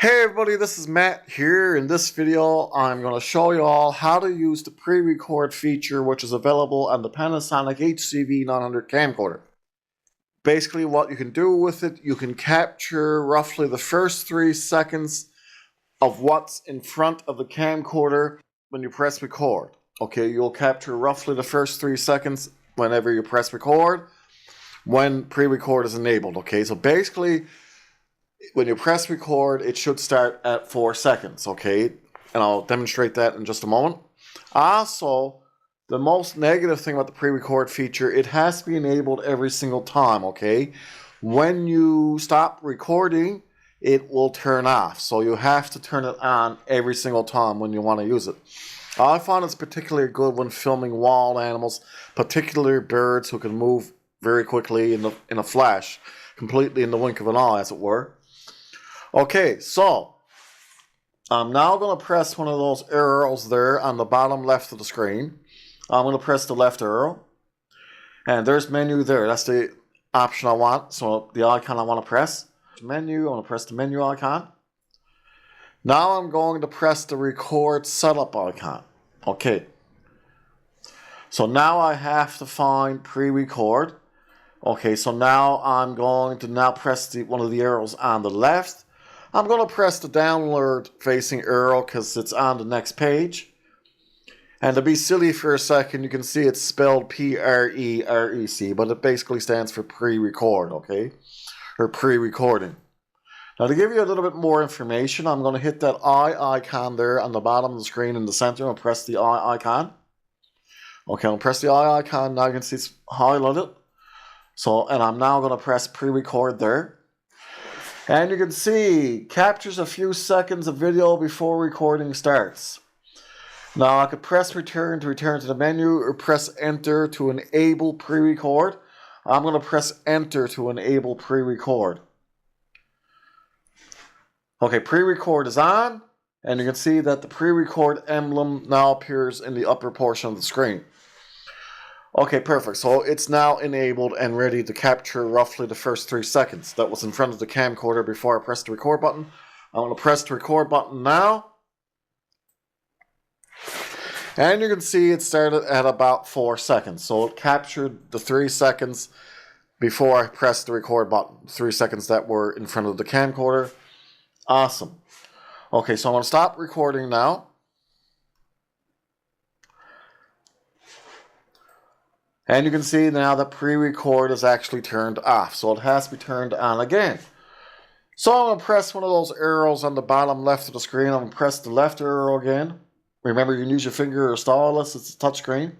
Hey everybody, this is Matt here. In this video, I'm going to show you all how to use the pre-record feature which is available on the Panasonic HC-V900 Camcorder. Basically what you can do with it, you can capture roughly the first 3 seconds of what's in front of the camcorder when you press record. Okay, you'll capture roughly the first 3 seconds whenever you press record when pre-record is enabled. Okay, so basically when you press record, it should start at 4 seconds, okay? And I'll demonstrate that in just a moment. Also, the most negative thing about the pre-record feature, it has to be enabled every single time, okay? When you stop recording, it will turn off. So you have to turn it on every single time when you want to use it. I find it's particularly good when filming wild animals, particularly birds who can move very quickly in a flash, completely in the wink of an eye, as it were. Okay, so I'm now going to press one of those arrows there on the bottom left of the screen. I'm going to press the left arrow. And there's menu there. That's the option I want. So the icon I want to press. Menu, I want to press the menu icon. Now I'm going to press the record setup icon. Okay. So now I have to find pre-record. Okay, so now I'm going to press one of the arrows on the left. I'm going to press the downward facing arrow because it's on the next page. And to be silly for a second, you can see it's spelled P-R-E-R-E-C, but it basically stands for pre-record, okay? Or pre-recording. Now to give you a little bit more information, I'm going to hit that eye icon there on the bottom of the screen in the center and press the eye icon. Okay, I'll press the eye icon. Now you can see it's highlighted. And I'm now going to press pre-record there. And you can see, captures a few seconds of video before recording starts. Now I could press return to return to the menu or press enter to enable pre-record. I'm going to press enter to enable pre-record. Okay, pre-record is on, and you can see that the pre-record emblem now appears in the upper portion of the screen. Okay, perfect. So it's now enabled and ready to capture roughly the first 3 seconds that was in front of the camcorder before I pressed the record button. I'm going to press the record button now. And you can see it started at about 4 seconds. So it captured the 3 seconds before I pressed the record button. 3 seconds that were in front of the camcorder. Awesome. Okay, so I'm going to stop recording now. And you can see now that pre-record is actually turned off. So it has to be turned on again. So I'm going to press one of those arrows on the bottom left of the screen. I'm going to press the left arrow again. Remember, you can use your finger or stylus. It's a touchscreen.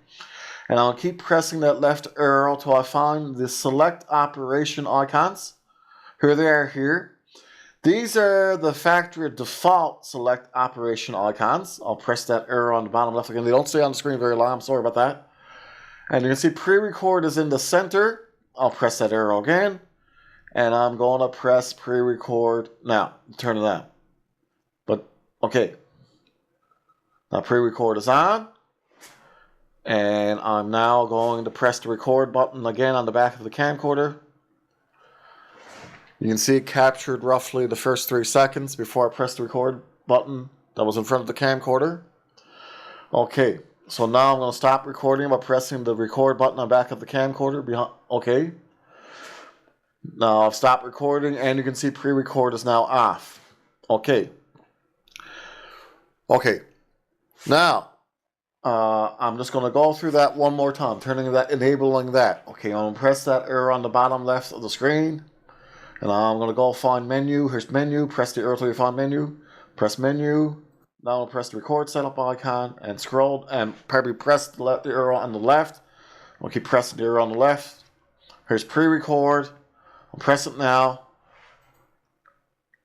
And I'll keep pressing that left arrow till I find the select operation icons. Here they are here. These are the factory default select operation icons. I'll press that arrow on the bottom left again. They don't stay on the screen very long. I'm sorry about that. And you can see pre-record is in the center. I'll press that arrow again. And I'm going to press pre-record now. Turn it on. But, okay. Now pre-record is on. And I'm now going to press the record button again on the back of the camcorder. You can see it captured roughly the first 3 seconds before I pressed the record button that was in front of the camcorder. Okay. So now I'm going to stop recording by pressing the record button on the back of the camcorder. Okay. Now I've stopped recording and you can see pre-record is now off. Okay. Okay. Now, I'm just going to go through that one more time, enabling that. Okay, I'm going to press that arrow on the bottom left of the screen. And I'm going to go find menu. Here's menu. Press the arrow till you find menu. Press menu. Now I'll press the record setup icon and scroll and probably press the arrow on the left. I'll keep pressing the arrow on the left. Here's pre-record. I'll press it now.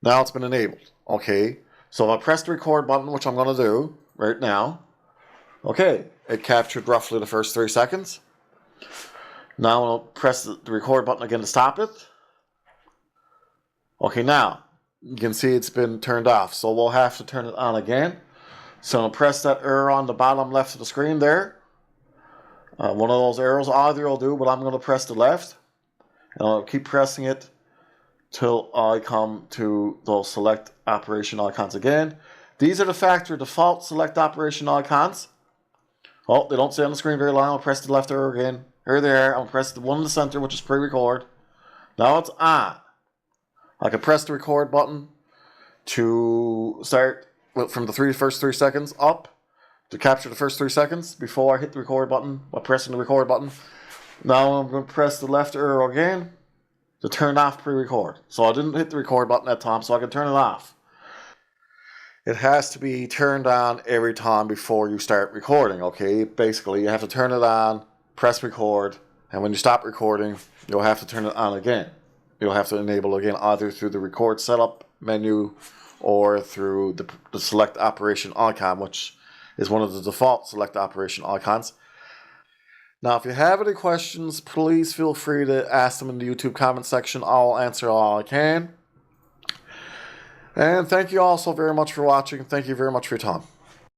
Now it's been enabled. Okay, so if I press the record button, which I'm going to do right now. Okay, it captured roughly the first 3 seconds. Now I'll press the record button again to stop it. Okay, now you can see it's been turned off, so we'll have to turn it on again. So I'll press that arrow on the bottom left of the screen there. One of those arrows, either will do, but I'm going to press the left. And I'll keep pressing it till I come to those select operation icons again. These are the factory default select operation icons. Oh, they don't stay on the screen very long. I'll press the left arrow again. Here they are. I'll press the one in the center, which is pre-record. Now it's on. I can press the record button to start from the first 3 seconds up to capture the first 3 seconds before I hit the record button by pressing the record button. Now I'm going to press the left arrow again to turn off pre-record. So I didn't hit the record button that time, so I can turn it off. It has to be turned on every time before you start recording, okay? Basically, you have to turn it on, press record, and when you stop recording, you'll have to turn it on again. You'll have to enable again either through the record setup menu or through the select operation icon, which is one of the default select operation icons. Now, if you have any questions, please feel free to ask them in the YouTube comment section. I'll answer all I can. And thank you all so very much for watching. Thank you very much for your time.